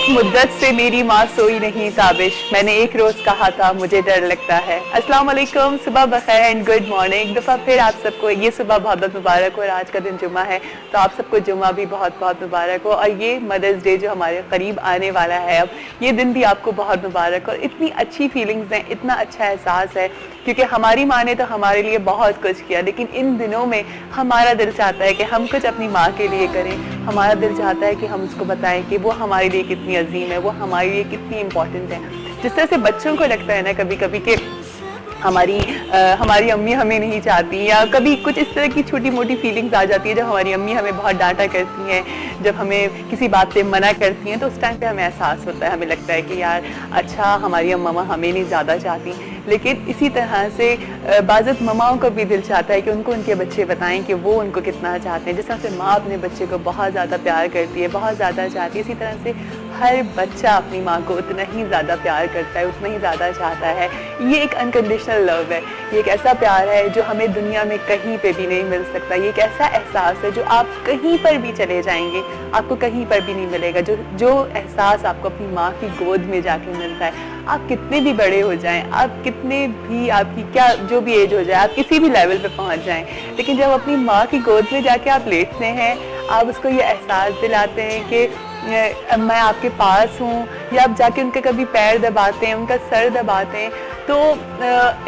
एक मुद्दत से मेरी माँ सोई नहीं ताबिश, मैंने एक रोज कहा था मुझे डर लगता है। अस्सलाम वालेकुम, सुबह बखैर एंड गुड मॉर्निंग। दफ़ा फिर आप सबको ये सुबह बहुत बहुत मुबारक हो और आज का दिन जुम्मा है तो आप सबको जुम्मा भी बहुत बहुत मुबारक हो। और ये मदर्स डे जो हमारे करीब आने वाला है अब, ये दिन भी आपको बहुत मुबारक। और इतनी अच्छी फीलिंग्स हैं, इतना अच्छा एहसास है क्योंकि हमारी माँ ने तो हमारे लिए बहुत कुछ किया, लेकिन इन दिनों में हमारा दिल चाहता है कि हम कुछ अपनी माँ के लिए करें। हमारा दिल चाहता है कि हम उसको बताएं कि वो हमारे लिए कितनी अजीम है, वो हमारे लिए कितनी इम्पोर्टेंट है। जिस तरह से बच्चों को लगता है ना कभी कभी कि हमारी अम्मी हमें नहीं चाहती, या कभी कुछ इस तरह की छोटी मोटी फीलिंग्स आ जाती है जब हमारी अम्मी हमें बहुत डांटा करती हैं, जब हमें किसी बात से मना करती हैं, तो उस टाइम पे हमें एहसास होता है, हमें लगता है कि यार अच्छा हमारी अम्मा हमें नहीं ज़्यादा चाहती। लेकिन इसी तरह से बाज़त ममाओं को भी दिल चाहता है कि उनको उनके बच्चे बताएं कि वो उनको कितना चाहते हैं। जिस तरह से माँ अपने बच्चे को बहुत ज़्यादा प्यार करती है, बहुत ज़्यादा चाहती है, इसी तरह से हर बच्चा अपनी माँ को उतना ही ज़्यादा प्यार करता है, उतना ही ज़्यादा चाहता है। ये एक अनकंडीशनल लव है, ये एक ऐसा प्यार है जो हमें दुनिया में कहीं पे भी नहीं मिल सकता। ये एक ऐसा एहसास है जो आप कहीं पर भी चले जाएंगे आपको कहीं पर भी नहीं मिलेगा। जो एहसास आपको अपनी माँ की गोद में जाके मिलता है, आप कितने भी बड़े हो जाएं, आप कितने भी आपकी क्या जो भी एज हो जाए, आप किसी भी लेवल पे पहुंच जाएं, लेकिन जब अपनी माँ की गोद में जाके आप लेटते हैं, आप उसको ये एहसास दिलाते हैं कि मैं आपके पास हूँ, या आप जाके उनके कभी पैर दबाते हैं, उनका सर दबाते हैं, तो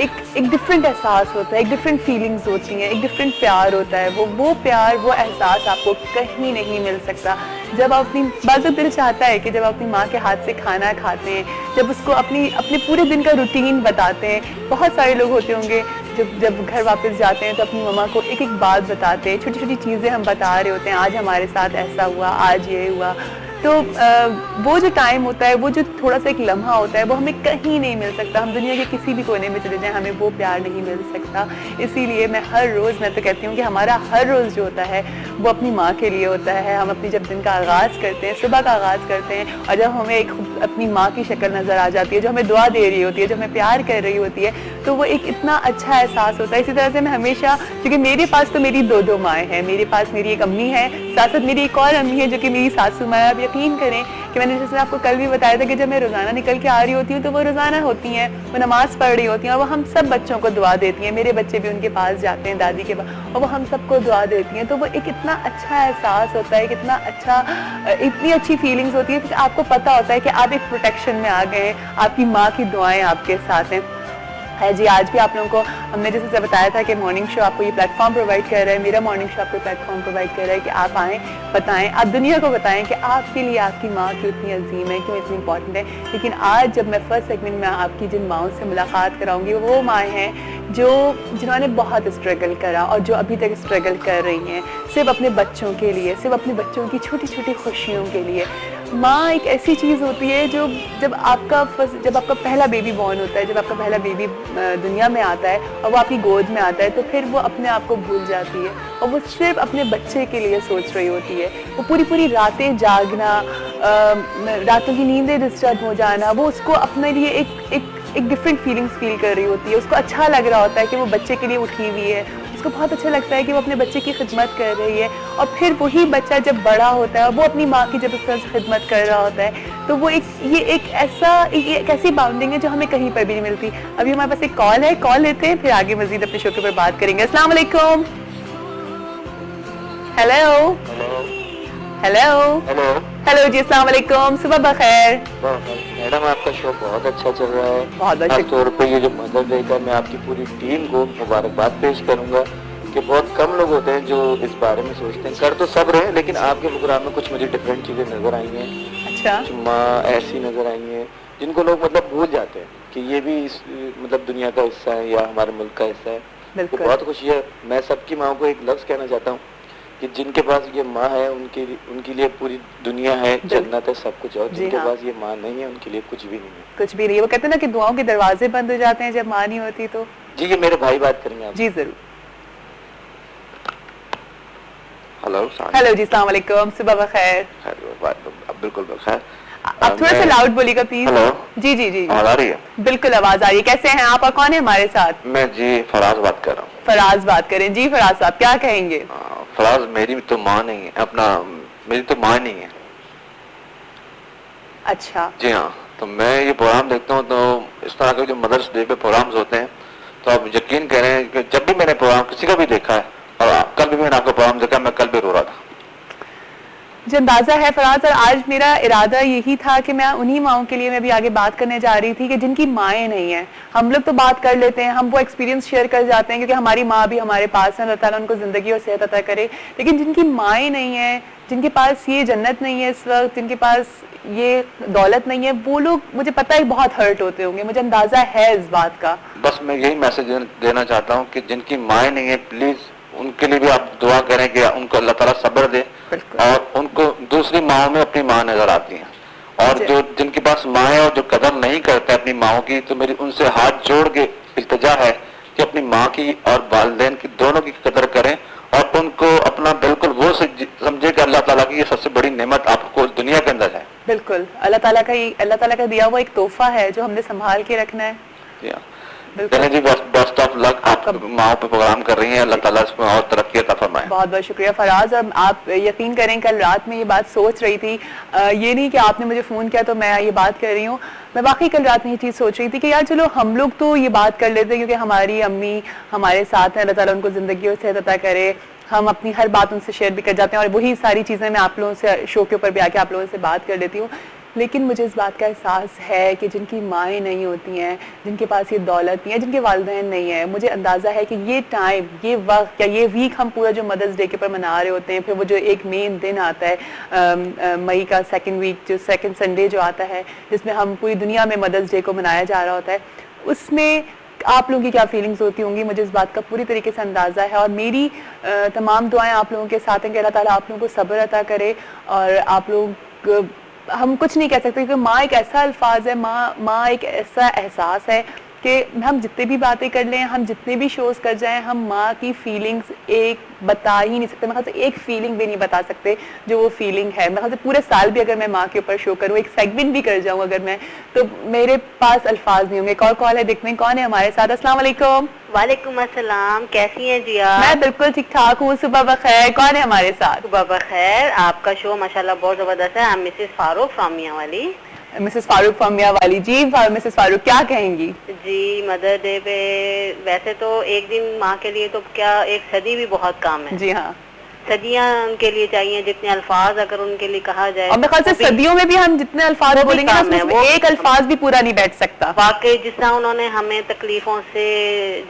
एक डिफरेंट एहसास होता है, एक डिफरेंट फीलिंग्स होती हैं, एक डिफरेंट प्यार होता है। वो प्यार, वो एहसास आपको कहीं नहीं मिल सकता। जब आप अपनी बात तो दिल चाहता है कि जब आप अपनी माँ के हाथ से खाना खाते हैं, जब उसको अपने पूरे दिन का रूटीन बताते हैं। बहुत सारे लोग होते होंगे जब घर वापस जाते हैं तो अपनी मम्मा को एक एक बात बताते हैं, छोटी छोटी चीज़ें हम बता रहे होते हैं, आज हमारे साथ ऐसा हुआ, आज ये हुआ। तो वो जो टाइम होता है, वो जो थोड़ा सा एक लम्हा होता है, वो हमें कहीं नहीं मिल सकता। हम दुनिया के किसी भी कोने में चले जाएं, हमें वो प्यार नहीं मिल सकता। इसीलिए मैं तो कहती हूँ कि हमारा हर रोज़ जो होता है वो अपनी माँ के लिए होता है। हम अपनी जब दिन का आगाज़ करते हैं, सुबह का आगाज़ करते हैं, और जब हमें एक अपनी माँ की शक्ल नज़र आ जाती है जो हमें दुआ दे रही होती है, जो हमें प्यार कर रही होती है, तो वो एक इतना अच्छा एहसास होता है। इसी तरह से मैं हमेशा, क्योंकि मेरे पास तो मेरी दो माएँ हैं, मेरे पास मेरी एक अम्मी है, साथ साथ मेरी एक और अम्मी है जो कि मेरी सासू माँ है। अब यकीन करें कि मैंने जैसे आपको कल भी बताया था कि जब मैं रोज़ाना निकल के आ रही होती हूँ तो वो रोज़ाना होती हैं, वो नमाज़ पढ़ रही होती हैं, और वो हम सब बच्चों को दुआ देती हैं। मेरे बच्चे भी उनके पास जाते हैं, दादी के पास, और वो हम सबको दुआ देती हैं। तो वो एक इतना अच्छा एहसास होता है, कितना अच्छा, इतनी अच्छी फीलिंग्स होती है कि आपको पता होता है कि आप एक प्रोटेक्शन में आ गए, आपकी माँ की दुआएं आपके साथ हैं। है जी, आज भी आप लोगों को हमने जैसे बताया था कि मॉर्निंग शो आपको ये प्लेटफॉर्म प्रोवाइड कर रहा है, मेरा मॉर्निंग शो आपको प्लेटफॉर्म प्रोवाइड कर रहा है कि आप आएँ, बताएं, आप दुनिया को बताएं कि आपके लिए आपकी माँ क्यों इतनी अजीम है, क्यों इतनी इंपॉर्टेंट है। लेकिन आज जब मैं फर्स्ट सेगमेंट में आपकी जिन माँओं से मुलाकात कराऊंगी, वो माएँ हैं जिन्होंने बहुत स्ट्रगल करा और जो अभी तक स्ट्रगल कर रही हैं, सिर्फ अपने बच्चों के लिए, सिर्फ अपने बच्चों की छोटी छोटी खुशियों के लिए। माँ एक ऐसी चीज़ होती है जो जब आपका पहला बेबी बॉर्न होता है, जब आपका पहला बेबी दुनिया में आता है और वो आपकी गोद में आता है, तो फिर वो अपने आप को भूल जाती है और वो सिर्फ अपने बच्चे के लिए सोच रही होती है। वो पूरी पूरी रातें जागना, रातों की नींदें डिस्टर्ब हो जाना, वो उसको अपने लिए एक डिफरेंट फीलिंग्स फील कर रही होती है। उसको अच्छा लग रहा होता है कि वो बच्चे के लिए उठी हुई है, उसको बहुत अच्छा लगता है कि वो अपने बच्चे की खिदमत कर रही है। और फिर वही बच्चा जब बड़ा होता है, वो अपनी माँ की जब उसका खिदमत कर रहा होता है, तो वो ये एक ऐसी बाउंडिंग है जो हमें कहीं पर भी नहीं मिलती। अभी हमारे पास एक कॉल है, कॉल लेते हैं, फिर आगे मजीद अपने शो के ऊपर बात करेंगे। अस्सलाम वालेकुम। हेलो हेलो हेलो जी, अस्सलाम वालेकुम, सुबह बखैर। मैडम आपका शो बहुत अच्छा चल रहा है। बहुत खास तौर पे ये जो मदर डे का, मैं आपकी पूरी टीम को मुबारकबाद पेश करूंगा कि बहुत कम लोग होते हैं जो इस बारे में सोचते हैं। कर तो सब रहे हैं, लेकिन आपके प्रोग्राम में कुछ मुझे डिफरेंट चीजें नजर आई हैं। अच्छा, माँ ऐसी नजर आई हैं जिनको लोग मतलब भूल जाते हैं कि ये भी मतलब दुनिया का हिस्सा है या हमारे मुल्क का हिस्सा है। तो बहुत खुशी है। मैं सबकी माँ को एक लफ्ज कहना चाहता हूँ कि जिनके पास ये माँ है उनके लिए पूरी दुनिया है, जन्नत है, सब कुछ। और जिनके पास ये माँ नहीं है उनके लिए कुछ भी नहीं है, कुछ भी नहीं है। वो कहते हैं ना कि दुआओं के दरवाजे बंद हो जाते हैं जब माँ नहीं होती। तो जी, ये मेरे भाई बात करेंगे आप। जी जरूर। हेलो जी, अस्सलाम वालेकुम, सुबह बखैर। बिल्कुल बखैर। आप थोड़ा सा लाउड बोलिएगा प्लीज। हेलो जी जी जी, आवाज आ रही है? बिल्कुल आवाज आ रही है। कैसे हैं आप और कौन है हमारे साथ? मैं जी फराज बात कर रहा हूँ। फराज बात करें जी। फराज साहब क्या कहेंगे? फराज, मेरी तो माँ नहीं है, मेरी तो माँ नहीं है। अच्छा जी हाँ, तो मैं ये प्रोग्राम देखता हूँ, तो इस तरह के जो मदर्स डे पे प्रोग्राम्स होते हैं, तो आप यकीन करें कि जब भी मैंने प्रोग्राम किसी का भी देखा है, और कल भी मैंने आपका प्रोग्राम देखा, मैं कल भी रो रहा था। जो अंदाजा है फराज, और आज मेरा इरादा यही था कि मैं उन्हीं माओं के लिए मैं भी आगे बात करने जा रही थी कि जिनकी माएँ नहीं हैं। हम लोग तो बात कर लेते हैं, हम वो एक्सपीरियंस शेयर कर जाते हैं क्योंकि हमारी माँ भी हमारे पास है, अल्लाह ताला उनको ज़िंदगी और सेहत अता करे। लेकिन जिनकी माएँ नहीं हैं, जिनके पास ये जन्नत नहीं है इस वक्त, जिनके पास ये दौलत नहीं है, वो लोग मुझे पता है बहुत हर्ट होते होंगे, मुझे अंदाजा है इस बात का। बस मैं यही मैसेज देना चाहता हूँ कि जिनकी माएँ नहीं है, प्लीज उनके लिए भी आप दुआ करें कि उनको अल्लाह ताला सब्र दे, और उनको दूसरी माओं में अपनी माँ नजर आती है, और जो जिनके पास माँ है और जो कदर नहीं करते अपनी माओं की, तो मेरी उनसे हाथ जोड़ के इल्तिजा है कि अपनी माँ की और वालिदैन की दोनों की कदर करें, और उनको अपना बिल्कुल वो समझे कि अल्लाह ताला की ये सबसे बड़ी नेमत आपको दुनिया के अंदर है। बिल्कुल अल्लाह ताला का दिया हुआ एक तोहफा है जो हमने संभाल के रखना है। जी, बेस्ट ऑफ लक। आप माओ पे प्रोग्राम कर रही हैं, अल्लाह ताला इसमें और तरक्की अता फरमाए। बहुत बहुत शुक्रिया फराज। और आप यकीन करें कल रात में ये बात सोच रही थी, ये नहीं कि आपने मुझे फ़ोन किया तो मैं ये बात कर रही हूँ, मैं वाकई कल रात में ये चीज़ सोच रही थी कि यार चलो हम लोग तो ये बात कर लेते हैं क्योंकि हमारी अम्मी हमारे साथ हैं, अल्लाह ताला उनको ज़िंदगी और सेहत अता करे, हम अपनी हर बात उनसे शेयर भी कर जाते हैं, और वही सारी चीज़ें मैं आप लोगों से शो के ऊपर भी आके आप लोगों से बात कर लेती हूँ। लेकिन मुझे इस बात का एहसास है कि जिनकी माएँ नहीं होती हैं, जिनके पास ये दौलत नहीं है, जिनके वालिदैन नहीं है, मुझे अंदाज़ा है कि ये टाइम, ये वक्त या ये वीक हम पूरा जो मदर्स डे के ऊपर मना रहे होते हैं, फिर वो जो एक मेन दिन आता है मई का सेकंड वीक, जो सेकंड संडे जो आता है जिसमें हम पूरी दुनिया में मदर्स डे को मनाया जा रहा होता है, उसमें आप लोगों की क्या फीलिंग्स होती होंगी, मुझे इस बात का पूरी तरीके से अंदाज़ा है। और मेरी तमाम दुआएं आप लोगों के साथ हैं कि अल्लाह ताला आप लोगों को सब्र अता करे, और आप लोग हम कुछ नहीं कह सकते क्योंकि माँ एक ऐसा अल्फाज है, माँ एक ऐसा एहसास है कि हम जितने भी बातें कर लें, हम जितने भी शोज़ कर जाएं, हम माँ की फीलिंग्स एक बता ही नहीं सकते। मेरे ख्याल से एक फीलिंग भी नहीं बता सकते जो वो फीलिंग है। मेरे ख्याल से पूरे साल भी अगर मैं माँ के ऊपर शो करूँ, एक सेगमेंट भी कर जाऊँ अगर मैं, तो मेरे पास अल्फाज नहीं होंगे। एक और कॉल है, देखते हैं कौन है हमारे साथ। अस्सलाम वालेकुम। वालेकुम अस्सलाम, कैसी हैं जी आप? मैं बिल्कुल ठीक ठाक हूँ, सुबह बखैर। कौन है हमारे साथ? सुबह बखैर। आपका शो माशाल्लाह बहुत जबरदस्त है। I'm Mrs Farooq from Mianwali. Mrs Farooq from Mianwali. जी मिसेस फारूक, क्या कहेंगी? जी, मदर डे पे वैसे तो एक दिन माँ के लिए तो क्या एक सदी भी बहुत कम है। जी हाँ, सदियाँ उनके लिए चाहिए, जितने अल्फाज अगर उनके लिए कहा जाए। और मेरे ख्याल से सदियों में भी हम जितने अल्फाज बोलेंगे ना, उसमें एक अल्फाज भी पूरा नहीं बैठ सकता। वाकई जिस तरह उन्होंने हमें तकलीफों से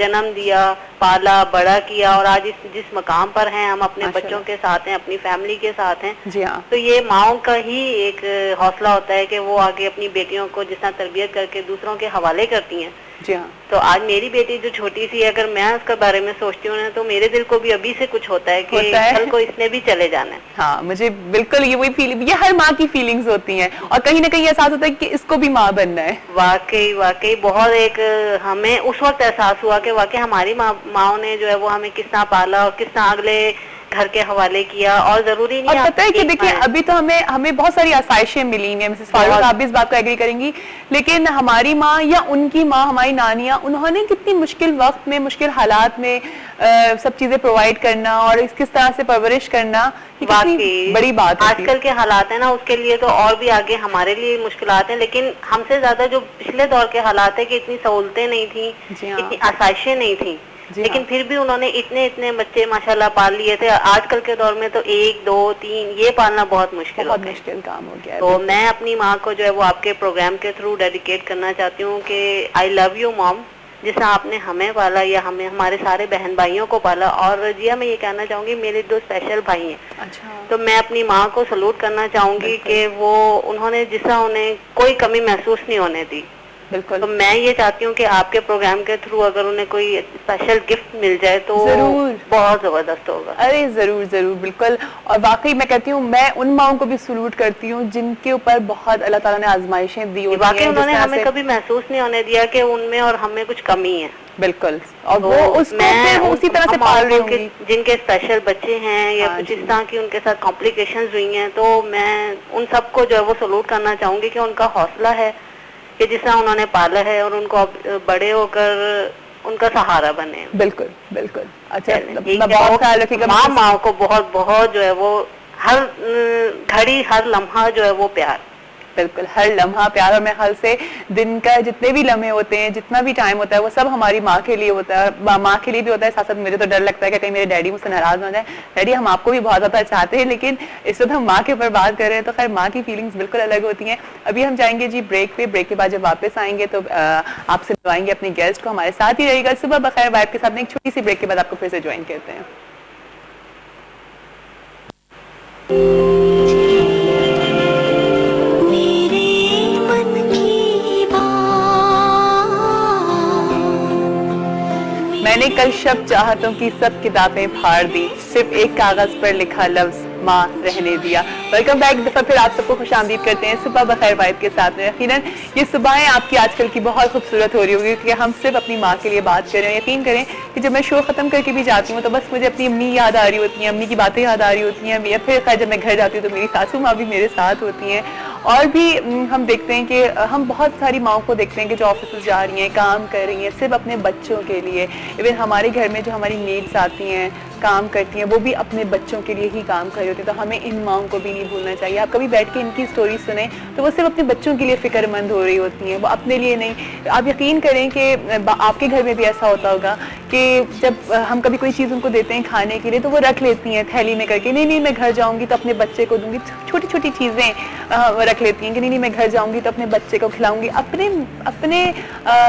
जन्म दिया, पाला, बड़ा किया, और आज जिस मकाम पर हैं, हम अपने बच्चों के साथ हैं, अपनी फैमिली के साथ हैं। जी हाँ। तो ये माओं का ही एक हौसला होता है कि वो आगे अपनी बेटियों को जिस तरह तरबियत करके दूसरों के हवाले करती हैं। जी हाँ। तो आज मेरी बेटी जो छोटी सी है, अगर मैं उसके बारे में सोचती हूँ तो मेरे दिल को भी अभी से कुछ होता है कि कल को इसने भी चले जाना है। हाँ, मुझे बिल्कुल ये वही फीलिंग, ये हर माँ की फीलिंग्स होती हैं, और कहीं ना कहीं एहसास होता है कि इसको भी माँ बनना है। वाकई वाकई बहुत एक हमें उस वक्त एहसास हुआ कि वाकई हमारी माँ ने जो है वो हमें किस तरह पाला और किस तरह अगले घर के हवाले किया। और जरूरी नहीं, और पता है कि देखिए अभी तो हमें बहुत सारी आसाइशें मिली हैं। मिसेस फारूक, आप भी इस बात को एग्री करेंगी, लेकिन हमारी माँ या उनकी माँ, हमारी नानियाँ, उन्होंने कितनी मुश्किल वक्त में, मुश्किल हालात में सब चीजें प्रोवाइड करना और किस तरह से परवरिश करना, कितनी बड़ी बात है। आजकल के हालात है ना, उसके लिए तो और भी आगे हमारे लिए मुश्किलात हैं, लेकिन हमसे ज्यादा जो पिछले दौर के हालात है कि इतनी सहूलतें नहीं थी, इतनी आसाइशें नहीं थी, लेकिन फिर भी उन्होंने इतने बच्चे माशाल्लाह पाल लिए थे। आजकल के दौर में तो 1, 2, 3 ये पालना बहुत मुश्किल काम हो गया है। तो मैं अपनी माँ को जो है वो आपके प्रोग्राम के थ्रू डेडिकेट करना चाहती हूँ कि आई लव यू मॉम, जिस तरह आपने हमें पाला या हमें हमारे सारे बहन भाइयों को पाला। और जिया मैं ये कहना चाहूंगी, मेरे 2 स्पेशल भाई हैं। अच्छा। तो मैं अपनी माँ को सलूट करना चाहूंगी कि वो उन्होंने जिस तरह उन्हें कोई कमी महसूस नहीं होने दी। बिल्कुल। तो मैं ये चाहती हूँ कि आपके प्रोग्राम के थ्रू अगर उन्हें कोई स्पेशल गिफ्ट मिल जाए तो जरूर, बहुत जबरदस्त होगा। अरे जरूर जरूर, बिल्कुल। और वाकई मैं कहती हूँ, मैं उन माओं को भी सलूट करती हूँ जिनके ऊपर बहुत अल्लाह ताला ने आजमाइशें दी होती हैं। वाकई उन्होंने हमें कभी महसूस नहीं होने दिया कि उनमें और हमें कुछ कमी है। बिल्कुल। और वो उसको उसी तरह से पाल रही हूँ। जिनके स्पेशल बच्चे हैं या कुछ इस तरह की उनके साथ कॉम्प्लिकेशंस हुई हैं, तो मैं उन सबको जो है वो सलूट करना चाहूंगी कि उनका हौसला है कि जिस तरह उन्होंने पाला है और उनको बड़े होकर उनका सहारा बने। बिल्कुल बिल्कुल। अच्छा, बहुत ख्याल रखिएगा। माँ को बहुत बहुत जो है वो हर घड़ी हर लम्हा जो है वो प्यार। बिल्कुल, हर लम्हा प्यार। और मेरे ख्याल से दिन का जितने भी लम्हे होते हैं, जितना भी टाइम होता है, वो सब हमारी माँ के लिए होता है, माँ के लिए भी होता है। साथ साथ मुझे तो डर लगता है कि कहीं मेरे डैडी मुझसे नाराज हो जाए। डैडी हम आपको भी बहुत ज्यादा चाहते हैं, लेकिन इस वक्त हम माँ के ऊपर बात कर रहे हैं, तो खैर माँ की फीलिंग्स बिल्कुल अलग होती हैं। अभी हम जाएंगे जी ब्रेक पे। ब्रेक के बाद जब वापस आएंगे तो आपसे मिलवाएंगे अपने गेस्ट को। हमारे साथ ही रहेगा सुबह बखैर वाइब के साथ में। एक छोटी सी ब्रेक के बाद आपको फिर से ज्वाइन करते हैं। मैंने कल शब्द चाहतों की सब किताबें फाड़ दी, सिर्फ एक कागज पर लिखा लफ्ज माँ रहने दिया। Welcome back. दफा फिर आप सबको खुशामदीद करते हैं सुबह बखैर वाइब के साथ में। यकीनन ये सुबहें आपकी आजकल की बहुत खूबसूरत हो रही होगी, क्योंकि हम सिर्फ अपनी माँ के लिए बात कर रहे हैं। यकीन करें कि जब मैं शो खत्म करके भी जाती हूँ तो बस मुझे अपनी अम्मी याद आ रही होती हैं, अम्मी की बातें याद आ रही होती हैं, या फिर खैर जब मैं घर जाती हूँ तो मेरी सासू माँ भी मेरे साथ होती हैं। और भी हम देखते हैं कि हम बहुत सारी माओं को देखते हैं कि जो ऑफिस जा रही हैं, काम कर रही हैं सिर्फ अपने बच्चों के लिए। इवन हमारे घर में जो हमारी मेड्स आती हैं, काम करती हैं, वो भी अपने बच्चों के लिए ही काम कर रही होती है। तो हमें इन माओं को भी नहीं भूलना चाहिए। आप कभी बैठ के इनकी स्टोरी सुने तो वो सिर्फ अपने बच्चों के लिए फिक्रमंद हो रही होती हैं, वो अपने लिए नहीं। आप यकीन करें कि आपके घर में भी ऐसा होता होगा कि जब हम कभी कोई चीज़ उनको देते हैं खाने के लिए तो वो रख लेती हैं थैली में करके, नहीं मैं घर जाऊँगी तो अपने बच्चे को दूंगी। छोटी छोटी चीज़ें रख लेती हैं कि नहीं मैं घर जाऊँगी तो अपने बच्चे को खिलाऊंगी। अपने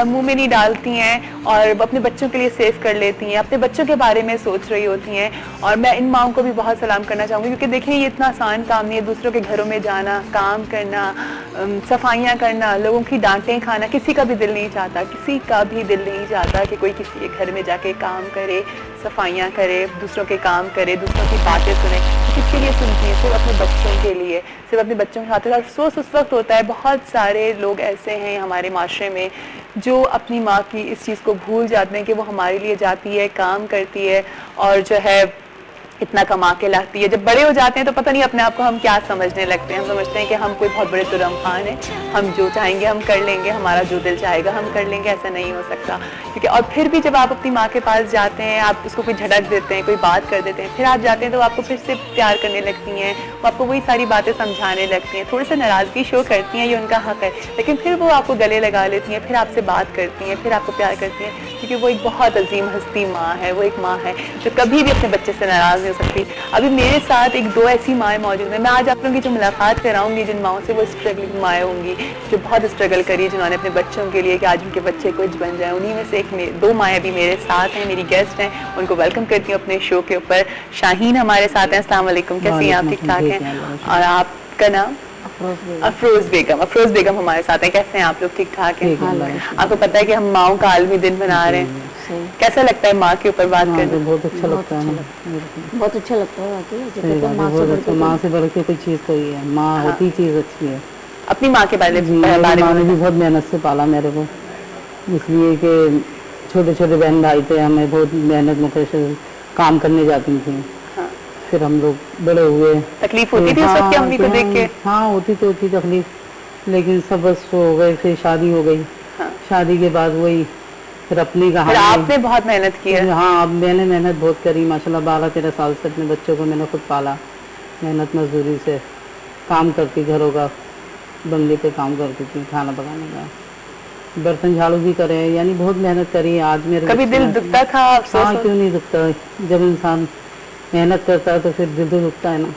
मुँह में नहीं डालती हैं और अपने बच्चों के लिए सेव कर लेती हैं, अपने बच्चों के बारे में सोच रही होती हैं। और मैं इन माओं को भी बहुत सलाम करना चाहूँगी, क्योंकि देखिए ये इतना आसान काम नहीं है। दूसरों के घरों में जाना, काम करना, सफाइयाँ करना, लोगों की डांटें खाना, किसी का भी दिल नहीं चाहता, किसी का भी दिल नहीं चाहता कि कोई किसी के घर में जाके काम करे, सफाइयाँ करे, दूसरों के काम करे, दूसरों की बातें सुने। किसके लिए सुनती है? सिर्फ अपने बच्चों के लिए, सिर्फ अपने बच्चों के साथ। अफसोस उस वक्त होता है, बहुत सारे लोग ऐसे हैं हमारे माशरे में जो अपनी माँ की इस चीज़ को भूल जाते हैं कि वो हमारे लिए जाती है, काम करती है और जो है इतना कमा के लाती है। जब बड़े हो जाते हैं तो पता नहीं अपने आप को हम क्या समझने लगते हैं। हम समझते हैं कि हम कोई बहुत बड़े तुरम खान हैं, हम जो चाहेंगे हम कर लेंगे, हमारा जो दिल चाहेगा हम कर लेंगे। ऐसा नहीं हो सकता, क्योंकि और फिर भी जब आप अपनी माँ के पास जाते हैं, आप उसको कोई झटक देते हैं, कोई बात कर देते हैं, फिर आप जाते हैं तो आपको फिर से प्यार करने लगती हैं, वो आपको वही सारी बातें समझाने लगती हैं, थोड़ी सी नाराज़गी शो करती हैं, ये उनका हक है, लेकिन फिर वो आपको गले लगा लेती हैं, फिर आपसे बात करती हैं, फिर आपको प्यार करती हैं, क्योंकि वो एक बहुत अजीम हस्ती माँ है। वो एक माँ है जो कभी भी अपने बच्चे से नाराज़ नहीं हो सकती। अभी मेरे साथ एक दो ऐसी माएँ मौजूद हैं। मैं आज आप लोगों की जो मुलाकात कराऊंगी जिन माओं से, वो स्ट्रगलिंग माएँ होंगी जो बहुत स्ट्रगल करी, जिन्होंने अपने बच्चों के लिए कि आज उनके बच्चे कुछ बन जाए। उन्हीं में से दो माएँ अभी मेरे साथ हैं, मेरी गेस्ट हैं, उनको वेलकम करती हूँ अपने शो के ऊपर। शाहीन हमारे साथ हैं। अस्सलाम वालेकुम, कैसी हैं आप? ठीक ठाक हैं? और आपका नाम? अफरोज बेगम। अफरोज बेगम हमारे साथ हैं। कैसे हैं आप लोग? ठीक ठाक हैं? आपको पता है कि हम माओं का आलमी दिन मना रहे हैं, कैसा लगता है माँ के ऊपर बात करना? बहुत अच्छा लगता है, बहुत अच्छा लगता है। माँ से बढ़ के कोई चीज़ कोई है, माँ होती चीज़ अच्छी है। अपनी माँ के बारे में माँ ने भी बहुत मेहनत से पाला मेरे को, इसलिए कि छोटे छोटे बहन भाई थे, हमें बहुत मेहनत में काम करने जाती थी। फिर हम लोग बड़े हुए। तकलीफ होती थी उस वक्त अम्मी को देख के? हाँ होती तो होती तकलीफ, लेकिन सब बस हो गए। फिर शादी हो गई। शादी के बाद वही फिर अपनी कहानी। आपने बहुत मेहनत की है? हाँ, अब मैंने मेहनत बहुत करी माशाल्लाह। 12-13 साल से अपने बच्चों को मैंने खुद पाला, मेहनत मजदूरी से काम करती, घरों का बंगले पे काम करती थी, खाना पकाने का, बर्तन झाड़ू भी करे, यानी बहुत मेहनत करी। आज मेरे कभी दिल दुखता था? हाँ, क्यों नहीं दुखता, जब इंसान मेहनत करता है तो फिर दिल तो दुखता है ना।